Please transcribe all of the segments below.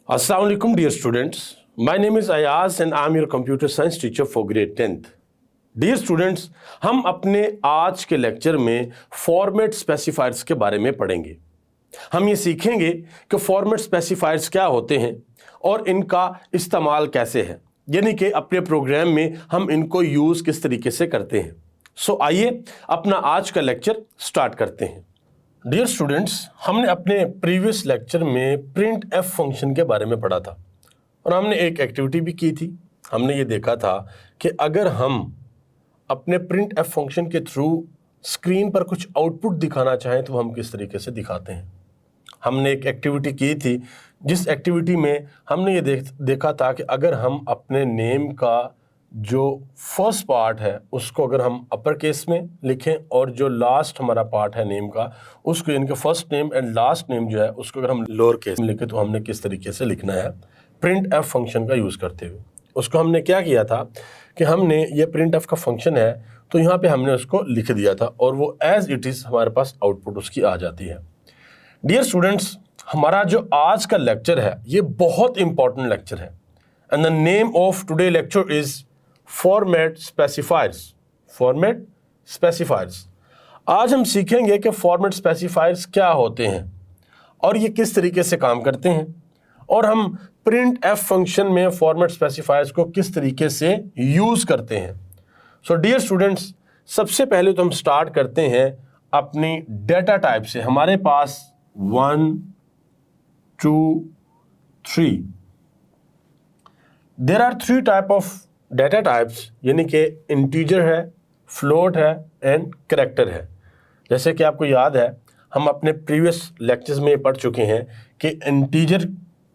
Assalamu alaikum dear students. My name is Ayaz and I am your computer science teacher for grade 10th. Dear students, हम अपने आज के lecture में format specifiers के बारे में पढ़ेंगे। हम ये सीखेंगे कि फॉर्मेट स्पेसिफायर्स क्या होते हैं और इनका इस्तेमाल कैसे है, यानी कि अपने प्रोग्राम में हम इनको यूज़ किस तरीके से करते हैं। सो आइए अपना आज का लेक्चर स्टार्ट करते हैं। डियर स्टूडेंट्स, हमने अपने प्रीवियस लेक्चर में प्रिंट एफ फंक्शन के बारे में पढ़ा था और हमने एक एक्टिविटी भी की थी। हमने ये देखा था कि अगर हम अपने प्रिंट एफ फंक्शन के थ्रू स्क्रीन पर कुछ आउटपुट दिखाना चाहें तो हम किस तरीके से दिखाते हैं। हमने एक एक्टिविटी की थी जिस एक्टिविटी में हमने ये देखा था कि अगर हम अपने नेम का जो फर्स्ट पार्ट है उसको अगर हम अपर केस में लिखें और जो लास्ट हमारा पार्ट है नेम का उसको, यानी कि first name and last name जो है उसको अगर हम लोअर केस में लिखें तो हमने किस तरीके से लिखना है प्रिंट एफ फंक्शन का यूज़ करते हुए। उसको हमने क्या किया था कि हमने ये प्रिंट एफ का फंक्शन है तो यहाँ पे हमने उसको लिख दिया था और वो एज इट इज़ हमारे पास आउटपुट उसकी आ जाती है। डियर स्टूडेंट्स, हमारा जो आज का लेक्चर है ये बहुत इंपॉर्टेंट लेक्चर है and the name of today lecture is format specifiers. Format specifiers. आज हम सीखेंगे कि फॉर्मेट स्पेसिफायर्स क्या होते हैं और ये किस तरीके से काम करते हैं और हम प्रिंट एफ फंक्शन में फॉर्मेट स्पेसिफायर्स को किस तरीके से यूज़ करते हैं। सो डियर स्टूडेंट्स, सबसे पहले तो हम स्टार्ट करते हैं अपनी डेटा टाइप से। हमारे पास 1 2 3 there are 3 type of data types, यानी कि इंटीजर है, फ्लोट है एंड कैरेक्टर है। जैसे कि आपको याद है हम अपने प्रीवियस लेक्चर्स में पढ़ चुके हैं कि इंटीजर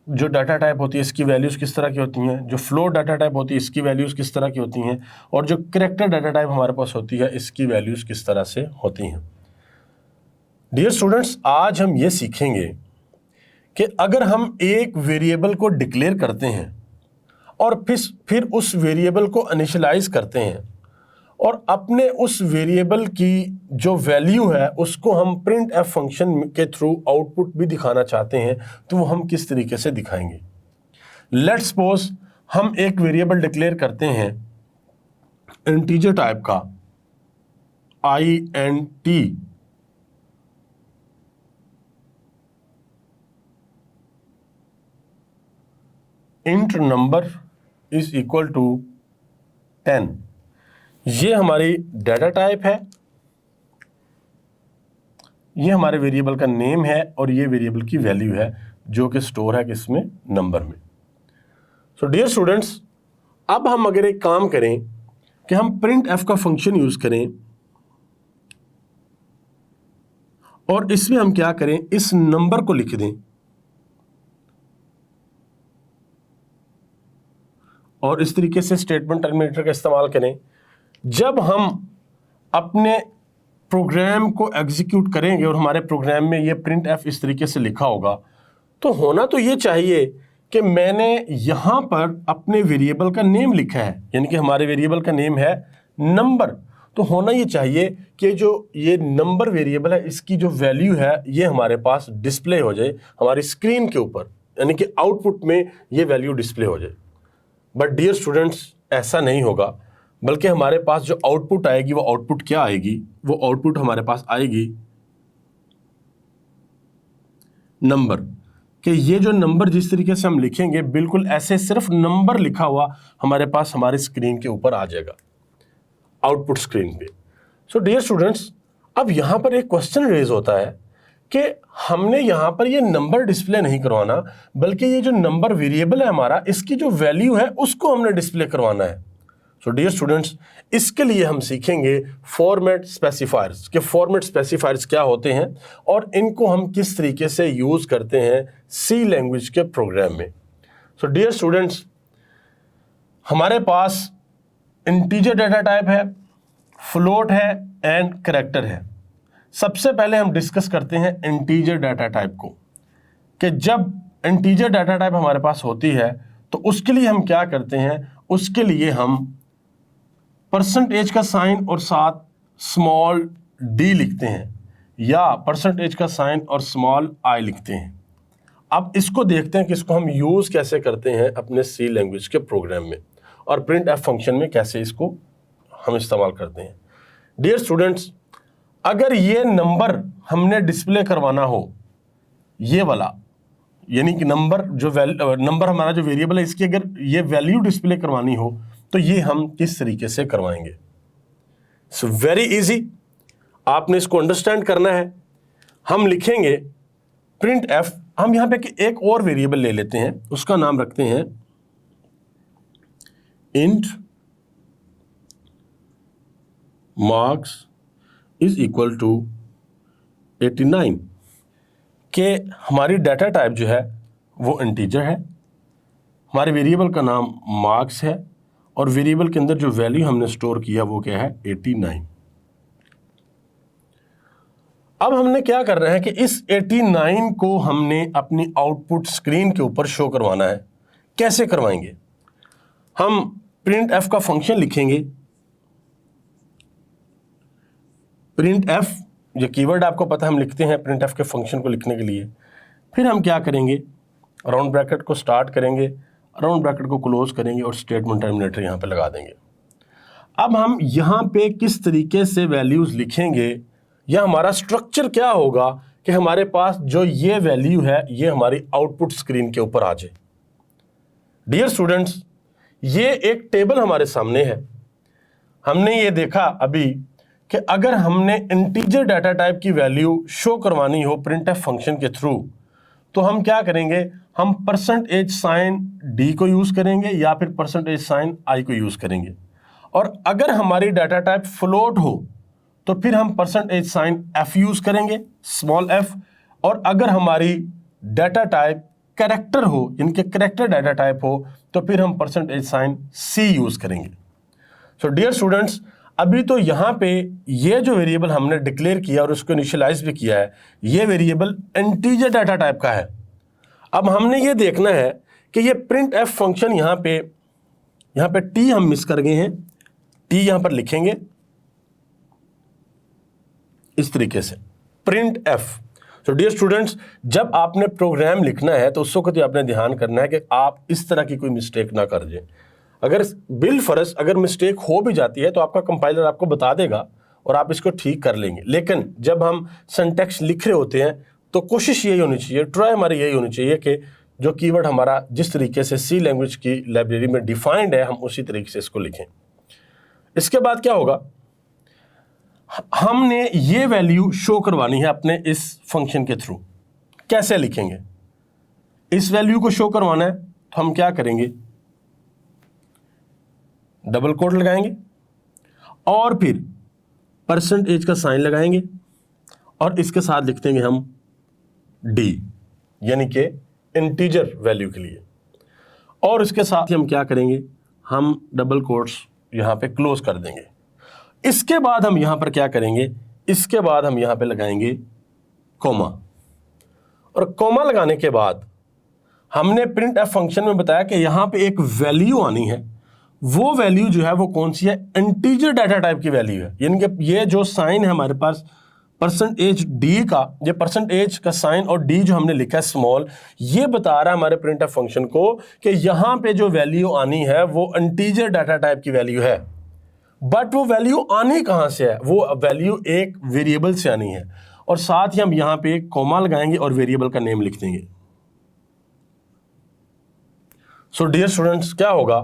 जो डाटा टाइप होती है इसकी वैल्यूज़ किस तरह की होती हैं, जो फ्लोट डाटा टाइप होती है इसकी वैल्यूज़ किस तरह की होती हैं और जो कैरेक्टर डाटा टाइप हमारे पास होती है इसकी वैल्यूज़ किस तरह से होती हैं। डियर स्टूडेंट्स, आज हम ये सीखेंगे कि अगर हम एक वेरिएबल को डिक्लेयर करते हैं और फिर उस वेरिएबल को इनिशियलाइज करते हैं और अपने उस वेरिएबल की जो वैल्यू है उसको हम प्रिंट एफ फंक्शन के थ्रू आउटपुट भी दिखाना चाहते हैं तो वो हम किस तरीके से दिखाएंगे। लेट्स सपोज हम एक वेरिएबल डिक्लेयर करते हैं इंटीजर टाइप का int int number is equal to 10। ये हमारी डाटा टाइप है, ये हमारे वेरिएबल का नेम है और ये वेरिएबल की वैल्यू है जो कि स्टोर है किसमें, नंबर में। सो डियर स्टूडेंट्स, अब हम अगर एक काम करें कि हम प्रिंट एफ का फंक्शन यूज करें और इसमें हम क्या करें, इस नंबर को लिख दें और इस तरीके से स्टेटमेंट टर्मिनेटर का इस्तेमाल करें। जब हम अपने प्रोग्राम को एग्जीक्यूट करेंगे और हमारे प्रोग्राम में ये प्रिंट एफ इस तरीके से लिखा होगा तो होना तो ये चाहिए कि मैंने यहाँ पर अपने वेरिएबल का नेम लिखा है, यानी कि हमारे वेरिएबल का नेम है नंबर। तो होना ये चाहिए कि जो ये नंबर वेरिएबल है इसकी जो वैल्यू है ये हमारे पास डिस्प्ले हो जाए हमारी स्क्रीन के ऊपर, यानी कि आउटपुट में ये वैल्यू डिस्प्ले हो जाए। बट डियर स्टूडेंट्स, ऐसा नहीं होगा, बल्कि हमारे पास जो आउटपुट आएगी वो आउटपुट क्या आएगी, वो आउटपुट हमारे पास आएगी नंबर। कि ये जो नंबर जिस तरीके से हम लिखेंगे बिल्कुल ऐसे सिर्फ नंबर लिखा हुआ हमारे पास हमारी स्क्रीन के ऊपर आ जाएगा, आउटपुट स्क्रीन पे। सो डियर स्टूडेंट्स, अब यहाँ पर एक क्वेश्चन रेज होता है कि हमने यहाँ पर ये नंबर डिस्प्ले नहीं करवाना, बल्कि ये जो नंबर वेरिएबल है हमारा इसकी जो वैल्यू है उसको हमने डिस्प्ले करवाना है। सो डियर स्टूडेंट्स, इसके लिए हम सीखेंगे फॉर्मेट स्पेसिफायर्स कि फॉर्मेट स्पेसिफायर्स क्या होते हैं और इनको हम किस तरीके से यूज़ करते हैं सी लैंग्वेज के प्रोग्राम में। सो डियर स्टूडेंट्स, हमारे पास इंटीजर डाटा टाइप है, फ्लोट है एंड कैरेक्टर है। सबसे पहले हम डिस्कस करते हैं इंटीजर डाटा टाइप को कि जब इंटीजर डाटा टाइप हमारे पास होती है तो उसके लिए हम क्या करते हैं, उसके लिए हम परसेंटेज का साइन और साथ स्मॉल डी लिखते हैं या परसेंटेज का साइन और स्मॉल आई लिखते हैं। अब इसको देखते हैं कि इसको हम यूज कैसे करते हैं अपने सी लैंग्वेज के प्रोग्राम में और प्रिंट एफ फंक्शन में कैसे इसको हम इस्तेमाल करते हैं। डियर स्टूडेंट्स, अगर ये नंबर हमने डिस्प्ले करवाना हो, ये वाला यानी कि नंबर हमारा जो वेरिएबल है इसकी अगर ये वैल्यू डिस्प्ले करवानी हो तो ये हम किस तरीके से करवाएंगे। सो वेरी इजी, आपने इसको अंडरस्टैंड करना है। हम लिखेंगे प्रिंट एफ, हम यहां पे एक और वेरिएबल ले लेते हैं, उसका नाम रखते हैं int marks is equal to 89 के हमारी डाटा टाइप जो है वो इंटीजर है, हमारे वेरिएबल का नाम मार्क्स है और वेरिएबल के अंदर जो वैल्यू हमने स्टोर किया वो क्या है 89। अब हमने क्या करना है कि इस 89 को हमने अपनी आउटपुट स्क्रीन के ऊपर शो करवाना है। कैसे करवाएंगे? हम प्रिंट एफ का फंक्शन लिखेंगे, प्रिंट एफ, जो कीवर्ड आपको पता है हम लिखते हैं प्रिंट एफ के फंक्शन को लिखने के लिए। फिर हम क्या करेंगे, राउंड ब्रैकेट को स्टार्ट करेंगे, राउंड ब्रैकेट को क्लोज करेंगे और स्टेटमेंट टर्मिनेटर यहाँ पे लगा देंगे। अब हम यहाँ पे किस तरीके से वैल्यूज लिखेंगे या हमारा स्ट्रक्चर क्या होगा कि हमारे पास जो ये वैल्यू है ये हमारी आउटपुट स्क्रीन के ऊपर आ जाए। डियर स्टूडेंट्स, ये एक टेबल हमारे सामने है। हमने ये देखा अभी कि अगर हमने इंटीजर डाटा टाइप की वैल्यू शो करवानी हो प्रिंट एफ फंक्शन के थ्रू तो हम क्या करेंगे, हम परसेंटेज साइन डी को यूज करेंगे या फिर परसेंटेज साइन आई को यूज करेंगे। और अगर हमारी डाटा टाइप फ्लोट हो तो फिर हम परसेंटेज साइन एफ यूज करेंगे, स्मॉल एफ। और अगर हमारी डाटा टाइप कैरेक्टर हो, इनके कैरेक्टर डाटा टाइप हो, तो फिर हम परसेंटेज साइन सी यूज करेंगे। सो डियर स्टूडेंट्स, अभी तो यहाँ पे ये जो वेरिएबल हमने डिक्लेयर किया और उसको इनिशियलाइज भी किया है, ये वेरिएबल इंटीजर डाटा टाइप का है। अब हमने ये देखना है कि ये प्रिंट एफ फंक्शन यहाँ पे टी हम मिस कर गए हैं, टी यहाँ पर लिखेंगे इस तरीके से प्रिंट एफ। तो डियर स्टूडेंट्स, जब आपने प्रोग्राम लिखना है तो उस वक्त आपने ध्यान करना है कि आप इस तरह की कोई मिस्टेक ना कर दें। अगर बिल फर्ज अगर मिस्टेक हो भी जाती है तो आपका कंपाइलर आपको बता देगा और आप इसको ठीक कर लेंगे। लेकिन जब हम सिंटैक्स लिख रहे होते हैं तो कोशिश यही होनी चाहिए, ट्राई हमारी यही होनी चाहिए कि जो कीवर्ड हमारा जिस तरीके से सी लैंग्वेज की लाइब्रेरी में डिफाइंड है हम उसी तरीके से इसको लिखें। इसके बाद क्या होगा, हमने ये वैल्यू शो करवानी है अपने इस फंक्शन के थ्रू। कैसे लिखेंगे? इस वैल्यू को शो करवाना है तो हम क्या करेंगे, डबल कोट लगाएंगे और फिर परसेंटेज का साइन लगाएंगे और इसके साथ लिख देंगे हम डी, यानी कि इंटीजर वैल्यू के लिए। और इसके साथ ही हम क्या करेंगे, हम डबल कोट्स यहां पे क्लोज कर देंगे। इसके बाद हम यहां पर क्या करेंगे, इसके बाद हम यहां पे लगाएंगे कोमा। और कोमा लगाने के बाद हमने प्रिंट एफ फंक्शन में बताया कि यहां पे एक वैल्यू आनी है। वो वैल्यू जो है वो कौन सी है, इंटीजर डाटा टाइप की वैल्यू है। यानी कि ये जो साइन है हमारे पास परसेंटेज डी का, ये परसेंटेज का साइन और डी जो हमने लिखा है स्मॉल, ये बता रहा है हमारे प्रिंट एफ फंक्शन को कि यहां पे जो वैल्यू आनी है वो इंटीजर डाटा टाइप की वैल्यू है। बट वो वैल्यू आनी कहां से है, वो वैल्यू एक वेरिएबल से आनी है। और साथ ही हम यहां पे एक कोमा लगाएंगे और वेरिएबल का नेम लिख देंगे। सो डियर स्टूडेंट्स, क्या होगा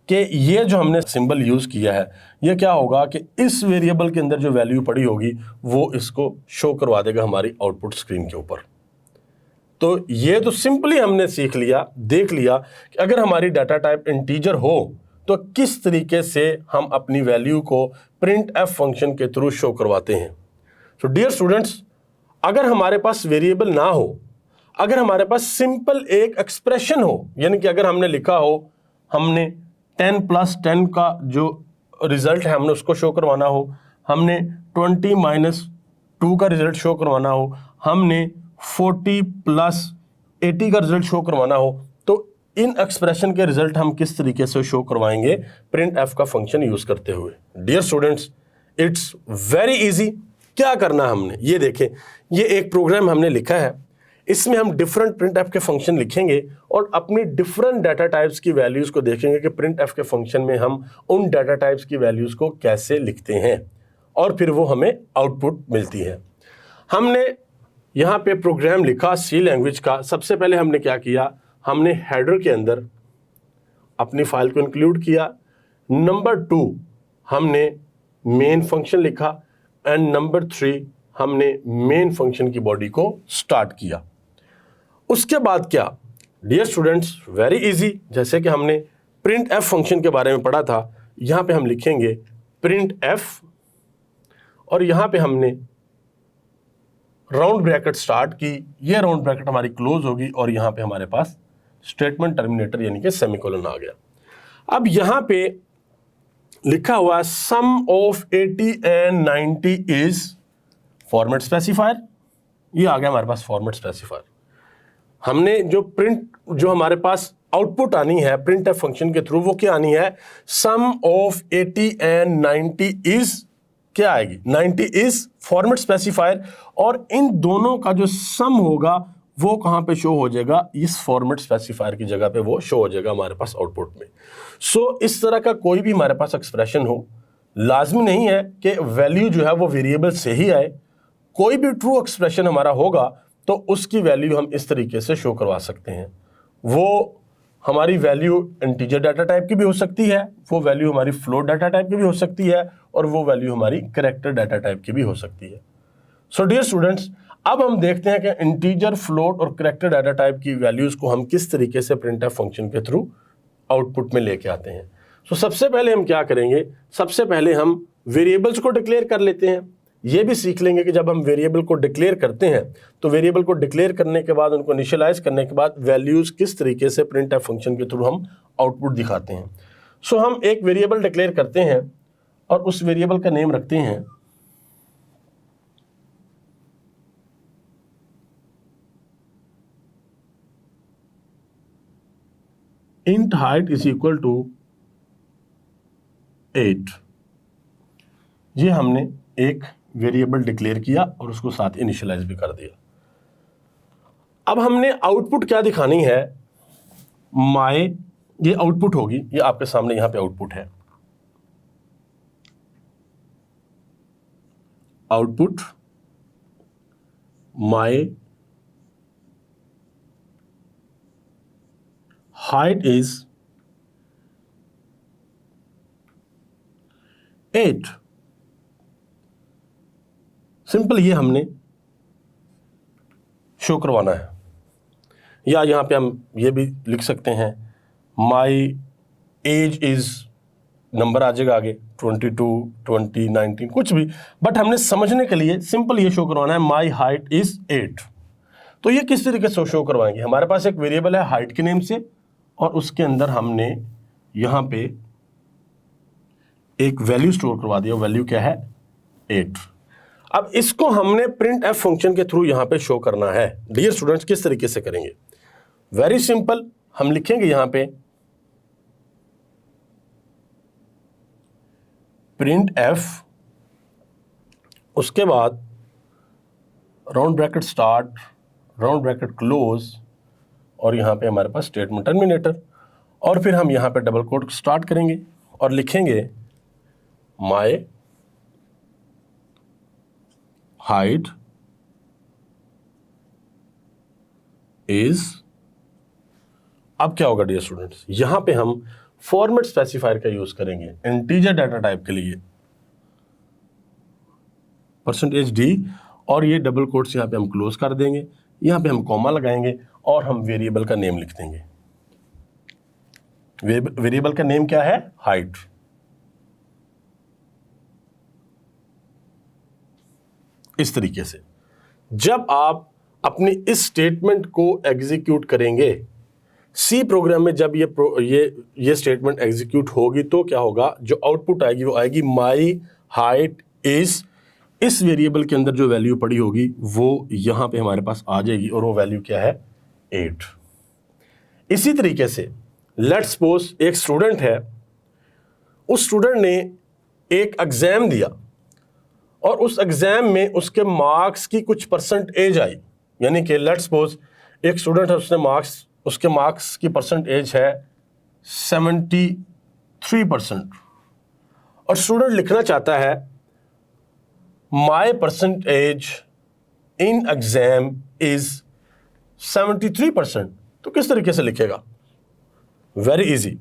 कि ये जो हमने सिंबल यूज किया है ये क्या होगा कि इस वेरिएबल के अंदर जो वैल्यू पड़ी होगी वो इसको शो करवा देगा हमारी आउटपुट स्क्रीन के ऊपर। तो ये तो सिंपली हमने सीख लिया, देख लिया कि अगर हमारी डाटा टाइप इंटीजर हो तो किस तरीके से हम अपनी वैल्यू को प्रिंट एफ फंक्शन के थ्रू शो करवाते हैं। तो डियर स्टूडेंट्स, अगर हमारे पास वेरिएबल ना हो, अगर हमारे पास सिंपल एक एक्सप्रेशन हो, यानी कि अगर हमने लिखा हो हमने 10 + 10 का जो रिजल्ट है हमने उसको शो करवाना हो, हमने 20 - 2 का रिजल्ट शो करवाना हो, हमने 40 + 80 का रिजल्ट शो करवाना हो, तो इन एक्सप्रेशन के रिजल्ट हम किस तरीके से शो करवाएंगे प्रिंट एफ का फंक्शन यूज करते हुए। Dear students, it's very easy. क्या करना हमने, ये देखें, ये एक प्रोग्राम हमने लिखा है। इसमें हम डिफरेंट प्रिंट एफ के फंक्शन लिखेंगे और अपनी डिफरेंट डाटा टाइप्स की वैल्यूज़ को देखेंगे कि प्रिंट एफ के फंक्शन में हम उन डाटा टाइप्स की वैल्यूज़ को कैसे लिखते हैं और फिर वो हमें आउटपुट मिलती है। हमने यहाँ पे प्रोग्राम लिखा सी लैंग्वेज का। सबसे पहले हमने क्या किया, हमने हेडर के अंदर अपनी फाइल को इंक्लूड किया। नंबर 2 हमने मेन फंक्शन लिखा एंड नंबर 3 हमने मेन फंक्शन की बॉडी को स्टार्ट किया। उसके बाद क्या डियर स्टूडेंट्स, वेरी इजी, जैसे कि हमने प्रिंट एफ फंक्शन के बारे में पढ़ा था। यहां पे हम लिखेंगे प्रिंट एफ और यहां पे हमने राउंड ब्रैकेट स्टार्ट की, ये राउंड ब्रैकेट हमारी क्लोज होगी और यहां पे हमारे पास स्टेटमेंट टर्मिनेटर यानी कि सेमीकोलन आ गया। अब यहां पे लिखा हुआ sum of 80 and 90 is format specifier, ये आ गया हमारे पास फॉर्मेट स्पेसिफायर। हमने जो हमारे पास आउटपुट आनी है प्रिंट एफ फंक्शन के थ्रू, वो क्या आनी है, सम ऑफ 80 एंड 90 इज क्या आएगी, 90 इज फॉर्मेट स्पेसिफायर। और इन दोनों का जो सम होगा वो कहां पे शो हो जाएगा, इस फॉर्मेट स्पेसिफायर की जगह पे वो शो हो जाएगा हमारे पास आउटपुट में। सो इस तरह का कोई भी हमारे पास एक्सप्रेशन हो, लाजमी नहीं है कि वैल्यू जो है वो वेरिएबल से ही आए। कोई भी ट्रू एक्सप्रेशन हमारा होगा तो उसकी वैल्यू हम इस तरीके से शो करवा सकते हैं। वो हमारी वैल्यू इंटीजर डाटा टाइप की भी हो सकती है, वो वैल्यू हमारी फ्लोट डाटा टाइप की भी हो सकती है और वो वैल्यू हमारी कैरेक्टर डाटा टाइप की भी हो सकती है। सो डियर स्टूडेंट्स, अब हम देखते हैं कि इंटीजर, फ्लोट और कैरेक्टर डाटा टाइप की वैल्यूज को हम किस तरीके से प्रिंटफ फंक्शन के थ्रू आउटपुट में लेके आते हैं। सो सबसे पहले हम क्या करेंगे, सबसे पहले हम वेरिएबल्स को डिक्लेयर कर लेते हैं। ये भी सीख लेंगे कि जब हम वेरिएबल को डिक्लेयर करते हैं तो वेरिएबल को डिक्लेयर करने के बाद, उनको इनिशियलाइज करने के बाद वैल्यूज किस तरीके से प्रिंटफ फंक्शन के थ्रू हम आउटपुट दिखाते हैं। सो हम एक वेरिएबल डिक्लेयर करते हैं और उस वेरिएबल का नेम रखते हैं int height is equal to 8। ये हमने एक वेरिएबल डिक्लेयर किया और उसको साथ इनिशियलाइज भी कर दिया। अब हमने आउटपुट क्या दिखानी है, ये आउटपुट होगी, ये आपके सामने यहां पे आउटपुट है। Output my height is 8। Simple ये हमने शो करवाना है। या यहां पे हम ये भी लिख सकते हैं माय एज इज, नंबर आ जाएगा आगे 22, 20, 19, कुछ भी, बट हमने समझने के लिए सिंपल ये शो करवाना है माय हाइट इज 8। तो ये किस तरीके से शो करवाएंगे, हमारे पास एक वेरिएबल है हाइट के नेम से और उसके अंदर हमने यहां पे एक वैल्यू स्टोर करवा दिया, वैल्यू क्या है 8। अब इसको हमने प्रिंट एफ फंक्शन के थ्रू यहां पे शो करना है। डियर स्टूडेंट्स, किस तरीके से करेंगे, वेरी सिंपल, हम लिखेंगे यहां पे प्रिंट एफ, उसके बाद round bracket start, round bracket close और यहां पे हमारे पास स्टेटमेंट टर्मिनेटर, और फिर हम यहां पे डबल कोट स्टार्ट करेंगे और लिखेंगे माय हाइट इज। अब क्या होगा डियर स्टूडेंट्स, यहां पे हम फॉर्मेट स्पेसिफायर का यूज करेंगे इंटीजर डाटा टाइप के लिए %d, और ये डबल कोट्स यहां पे हम क्लोज कर देंगे, यहां पे हम कॉमा लगाएंगे और हम वेरिएबल का नेम लिख देंगे। वेरिएबल का नेम क्या है, हाइट। इस तरीके से जब आप अपनी इस स्टेटमेंट को एग्जीक्यूट करेंगे सी प्रोग्राम में, जब ये स्टेटमेंट एग्जीक्यूट होगी तो क्या होगा, जो आउटपुट आएगी वो आएगी माय हाइट इज। इस वेरिएबल के अंदर जो वैल्यू पड़ी होगी वो यहां पे हमारे पास आ जाएगी और वो वैल्यू क्या है 8। इसी तरीके से लेट्स सपोज एक स्टूडेंट है, उस स्टूडेंट ने एक एग्जाम दिया और उस एग्जाम में उसके मार्क्स की कुछ परसेंटेज आई, यानी कि लेट्स सपोज एक स्टूडेंट है, उसके मार्क्स की परसेंटेज है 73% और स्टूडेंट लिखना चाहता है my percentage in exam is 73%, तो किस तरीके से लिखेगा? Very easy,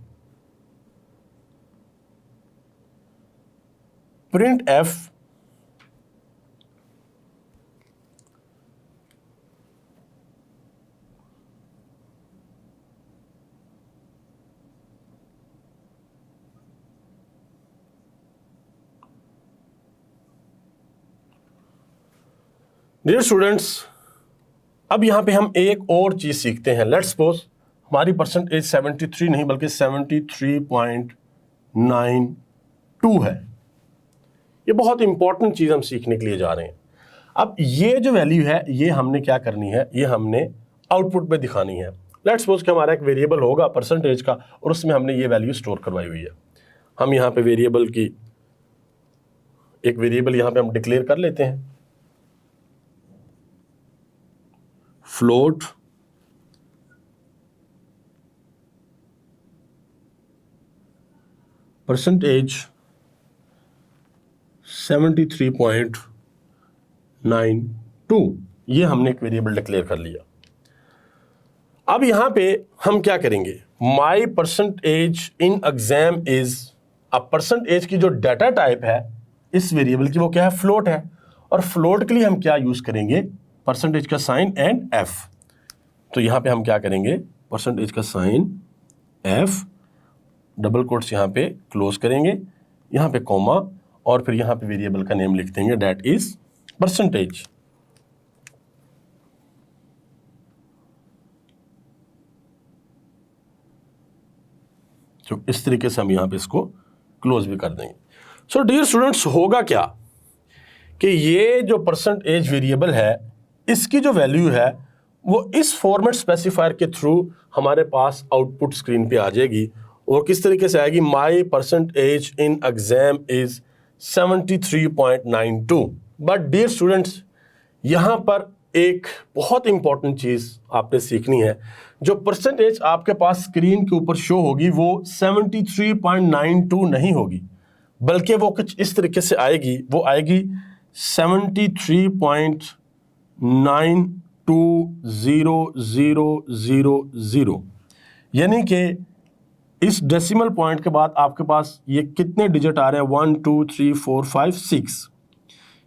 print F dear students, अब यहां पे हम एक और चीज सीखते हैं। लेट्स सपोज हमारी परसेंटेज 73 नहीं बल्कि 73.92 है। ये बहुत इंपॉर्टेंट चीज हम सीखने के लिए जा रहे हैं। अब ये जो वैल्यू है ये हमने क्या करनी है, ये हमने आउटपुट में दिखानी है। लेट्स सपोज कि हमारा एक वेरिएबल होगा परसेंटेज का और उसमें हमने ये वैल्यू स्टोर करवाई हुई है। हम यहाँ पे वेरिएबल की एक वेरिएबल यहाँ पे हम डिक्लेयर कर लेते हैं, फ्लोट परसेंटेज 73.92, ये हमने एक वेरिएबल डिक्लेयर कर लिया। अब यहां पे हम क्या करेंगे, माई परसेंटेज इन एग्जाम इज, अब परसेंटेज की जो डाटा टाइप है इस वेरिएबल की वो क्या है, फ्लोट है। और फ्लोट के लिए हम क्या यूज करेंगे, परसेंटेज का साइन एंड एफ। तो यहां पे हम क्या करेंगे, परसेंटेज का साइन एफ, डबल कोट्स यहां पे क्लोज करेंगे, यहां पे कॉमा, और फिर यहां पे वेरिएबल का नेम लिख देंगे, दैट इज परसेंटेज। तो इस तरीके से हम यहां पे इसको क्लोज भी कर देंगे। सो डियर स्टूडेंट्स, होगा क्या कि ये जो परसेंटेज वेरिएबल है इसकी जो वैल्यू है वो इस फॉर्मेट स्पेसिफायर के थ्रू हमारे पास आउटपुट स्क्रीन पे आ जाएगी। और किस तरीके से आएगी, my percentage in exam is 73.92। But dear students, यहां पर एक बहुत इंपॉर्टेंट चीज आपने सीखनी है। जो परसेंटेज आपके पास स्क्रीन के ऊपर शो होगी वो 73.92 नहीं होगी, बल्कि वो कुछ इस तरीके से आएगी, वो आएगी 73.920000। यानी कि इस डेसिमल पॉइंट के बाद आपके पास ये कितने डिजिट आ रहे हैं, 1 2 3 4 5 6,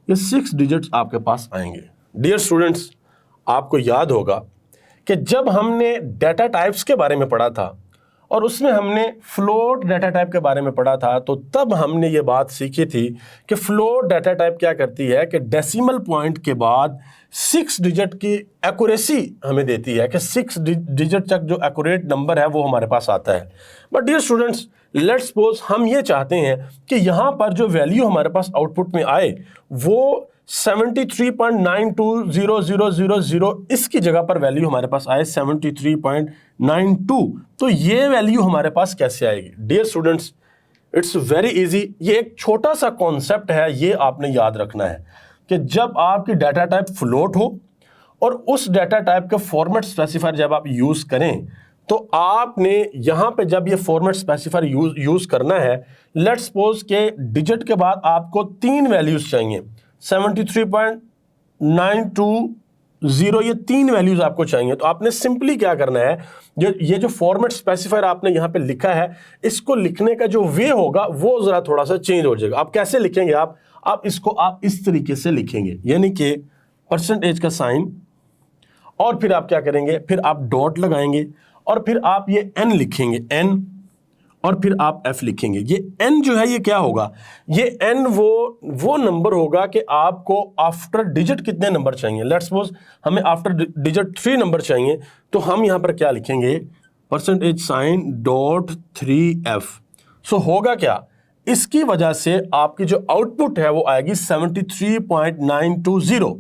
ये 6 डिजिट्स आपके पास आएंगे। डियर स्टूडेंट्स, आपको याद होगा कि जब हमने डाटा टाइप्स के बारे में पढ़ा था और उसमें हमने फ्लोट डाटा टाइप के बारे में पढ़ा था, तो तब हमने ये बात सीखी थी कि फ्लोट डाटा टाइप क्या करती है कि डेसिमल पॉइंट के बाद 6 डिजिट की एक्यूरेसी हमें देती है, कि 6 डिजिट तक जो एक्यूरेट नंबर है वो हमारे पास आता है। But dear students, let's suppose हम ये चाहते हैं कि यहाँ पर जो वैल्यू हमारे पास आउटपुट में आए वो 73.920000, इसकी जगह पर वैल्यू हमारे पास आए 73.92। तो ये वैल्यू हमारे पास कैसे आएगी? Dear students, it's very easy. ये एक छोटा सा कॉन्सेप्ट है, ये आपने याद रखना है कि जब आपकी डाटा टाइप फ्लोट हो और उस डाटा टाइप के फॉर्मेट स्पेसिफायर जब आप यूज करें, तो आपने यहां पे जब ये फॉर्मेट स्पेसिफायर यूज करना है, लेट्स सपोज के डिजिट के बाद आपको 3 वैल्यूज चाहिए, 73.920, ये 3 वैल्यूज आपको चाहिए। तो आपने सिंपली क्या करना है, ये जो फॉर्मेट स्पेसिफायर आपने यहां पे लिखा है, इसको लिखने का जो वे होगा वो जरा थोड़ा सा चेंज हो जाएगा। आप कैसे लिखेंगे, आप इसको आप इस तरीके से लिखेंगे, यानी कि परसेंटेज का साइन, और फिर आप क्या करेंगे, फिर आप डॉट लगाएंगे और फिर आप ये n लिखेंगे, n, और फिर आप f लिखेंगे। ये n जो है ये क्या होगा, ये n वो नंबर होगा कि आपको आफ्टर डिजिट कितने नंबर चाहिए। लेट्स सपोज हमें आफ्टर डिजिट 3 नंबर चाहिए, तो हम यहां पर क्या लिखेंगे, परसेंटेज साइन डॉट 3f। सो होगा क्या, इसकी वजह से आपकी जो आउटपुट है वो आएगी 73.920।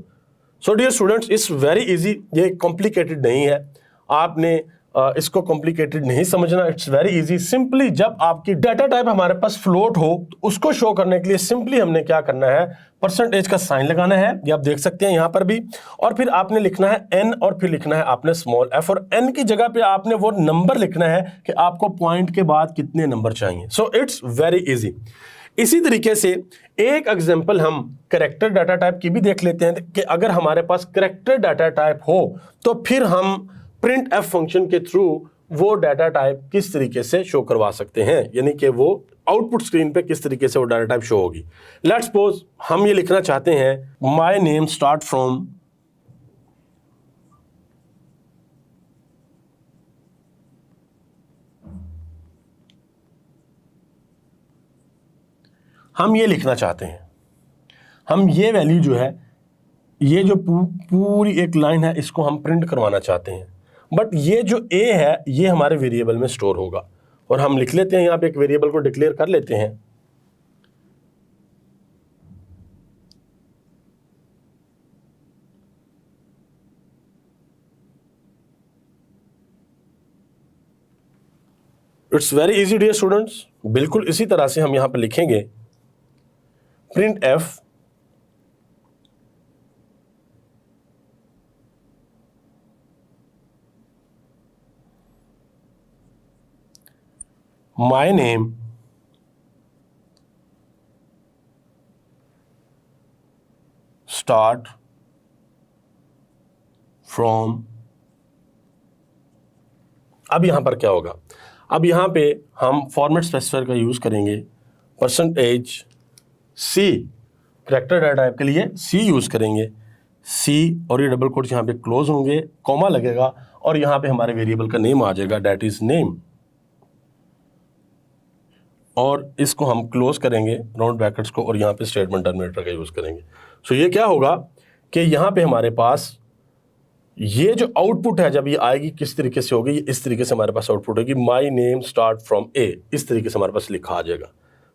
So dear students, it's very easy, ये कॉम्प्लिकेटेड नहीं है। आपने इसको कॉम्प्लिकेटेड नहीं समझना, इट्स वेरी इजी। सिंपली जब आपकी डाटा टाइप हमारे पास फ्लोट हो तो उसको शो करने के लिए सिंपली हमने क्या करना है, परसेंटेज का साइन लगाना है, ये आप देख सकते हैं यहां पर भी, और फिर आपने लिखना है n और फिर लिखना है आपने स्मॉल f, और n की जगह पे आपने वो नंबर लिखना है कि आपको पॉइंट के बाद कितने नंबर चाहिए। So it's very easy. इसी तरीके से एक एग्जांपल हम कैरेक्टर डाटा टाइप की भी देख लेते हैं कि अगर हमारे पास कैरेक्टर डाटा टाइप हो तो फिर हम प्रिंट एफ फंक्शन के थ्रू वो डाटा टाइप किस तरीके से शो करवा सकते हैं, यानी कि वो आउटपुट स्क्रीन पे किस तरीके से वो डाटा टाइप शो होगी। लेट्स सपोज हम ये लिखना चाहते हैं माय नेम स्टार्ट फ्रॉम हम ये लिखना चाहते हैं, हम ये वैल्यू जो है, ये जो पूरी एक लाइन है इसको हम प्रिंट करवाना चाहते हैं, बट ये जो a है ये हमारे वेरिएबल में स्टोर होगा, और हम लिख लेते हैं यहां पे एक वेरिएबल को डिक्लेयर कर लेते हैं it's very easy dear students. बिल्कुल इसी तरह से हम यहां पे लिखेंगे print F my name start from. अब यहां पर क्या होगा, अब यहां पे हम फॉर्मेट स्पेसिफायर का यूज करेंगे, percentage C, character data type के लिए सी यूज करेंगे, सी, और ये डबल कोट्स यहां पे क्लोज होंगे, कॉमा लगेगा, और यहां पे हमारे वेरिएबल का नेम आ जाएगा, दैट इज नेम, और इसको हम क्लोज करेंगे राउंड ब्रैकेट्स को, और यहाँ पे स्टेटमेंट टर्मिनेटर का यूज करेंगे। सो ये क्या होगा कि यहाँ पे हमारे पास ये जो आउटपुट है जब ये आएगी किस तरीके से होगी, इस तरीके से हमारे पास आउटपुट होगी, माय नेम स्टार्ट फ्रॉम ए, इस तरीके से हमारे पास लिखा आ जाएगा।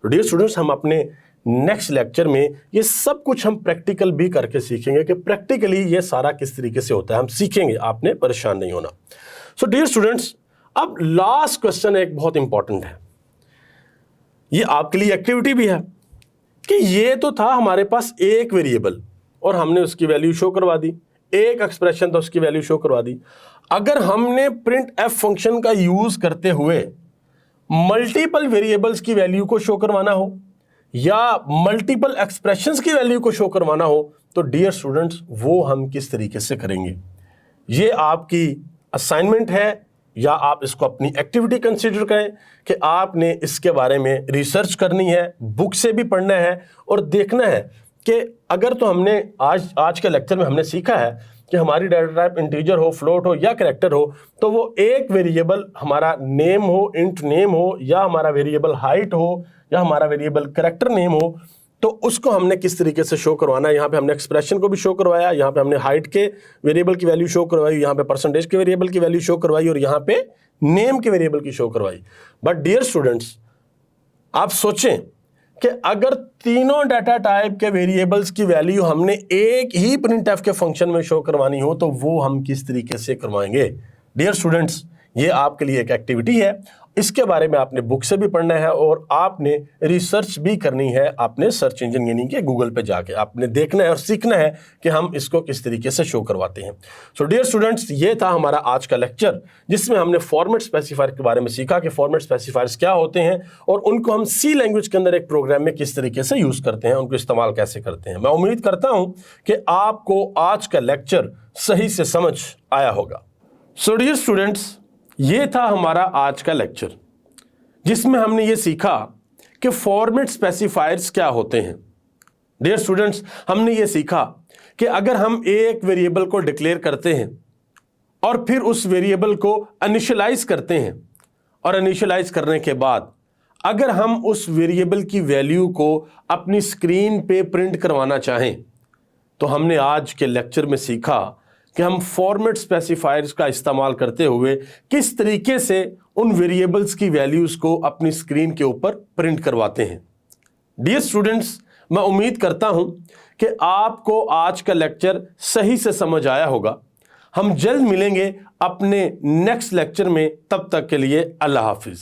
तो डियर स्टूडेंट्स, हम अपने नेक्स्ट लेक्चर में ये सब कुछ हम प्रैक्टिकल भी करके सीखेंगे कि प्रैक्टिकली ये सारा किस तरीके से होता है, हम सीखेंगे, आपने परेशान नहीं होना। सो डियर स्टूडेंट्स, अब लास्ट क्वेश्चन एक बहुत इंपॉर्टेंट है, ये आपके लिए एक्टिविटी भी है कि ये तो था हमारे पास एक वेरिएबल और हमने उसकी वैल्यू शो करवा दी, एक एक्सप्रेशन था उसकी वैल्यू शो करवा दी। अगर हमने प्रिंट एफ फंक्शन का यूज करते हुए मल्टीपल वेरिएबल्स की वैल्यू को शो करवाना हो या मल्टीपल एक्सप्रेशंस की वैल्यू को शो करवाना हो तो डियर स्टूडेंट्स वो हम किस तरीके से करेंगे, ये आपकी असाइनमेंट है, या आप इसको अपनी एक्टिविटी कंसीडर करें कि आपने इसके बारे में रिसर्च करनी है, बुक से भी पढ़ना है और देखना है कि अगर तो हमने आज के लेक्चर में हमने सीखा है कि हमारी डाटा टाइप इंटीजर हो, फ्लोट हो या कैरेक्टर हो, तो वो एक वेरिएबल हमारा नेम हो, इंट नेम हो, या हमारा वेरिएबल हाइट हो, या हमारा वेरिएबल कैरेक्टर नेम हो, तो उसको हमने किस तरीके से शो करवाना है। यहाँ पे हमने एक्सप्रेशन को भी शो करवाया, यहाँ पे हमने हाइट के वेरिएबल की वैल्यू शो करवाई, यहाँ पे परसेंटेज के वेरिएबल की वैल्यू शो करवाई, और यहाँ पे नेम के वेरिएबल की शो करवाई। बट डियर स्टूडेंट्स, आप सोचें कि अगर तीनों डाटा टाइप के वेरिएबल्स की वैल्यू हमने एक ही प्रिंट एफ के फंक्शन में शो करवानी हो तो वो हम किस तरीके से करवाएंगे। डियर स्टूडेंट्स, ये आपके लिए एक एक्टिविटी है, इसके बारे में आपने बुक से भी पढ़ना है और आपने रिसर्च भी करनी है, आपने सर्च इंजन यानी कि गूगल पे जाके आपने देखना है और सीखना है कि हम इसको किस तरीके से शो करवाते हैं। सो डियर स्टूडेंट्स, ये था हमारा आज का लेक्चर जिसमें हमने फॉर्मेट स्पेसिफायर के बारे में सीखा कि फॉर्मेट स्पेसिफायर्स क्या होते हैं और उनको हम सी लैंग्वेज के अंदर एक प्रोग्राम में किस तरीके से यूज करते हैं, उनको इस्तेमाल कैसे करते हैं। मैं उम्मीद करता हूं कि आपको आज का लेक्चर सही से समझ आया होगा। सो डियर स्टूडेंट्स, ये था हमारा आज का लेक्चर जिसमें हमने ये सीखा कि फॉर्मेट स्पेसिफायर्स क्या होते हैं। डियर स्टूडेंट्स, हमने ये सीखा कि अगर हम एक वेरिएबल को डिक्लेयर करते हैं और फिर उस वेरिएबल को इनिशियलाइज करते हैं और इनिशियलाइज करने के बाद अगर हम उस वेरिएबल की वैल्यू को अपनी स्क्रीन पे प्रिंट करवाना चाहें तो हमने आज के लेक्चर में सीखा कि हम फॉर्मेट स्पेसिफायर्स का इस्तेमाल करते हुए किस तरीके से उन वेरिएबल्स की वैल्यूज को अपनी स्क्रीन के ऊपर प्रिंट करवाते हैं। डियर स्टूडेंट्स, मैं उम्मीद करता हूं कि आपको आज का लेक्चर सही से समझ आया होगा। हम जल्द मिलेंगे अपने नेक्स्ट लेक्चर में। तब तक के लिए अल्लाह हाफिज।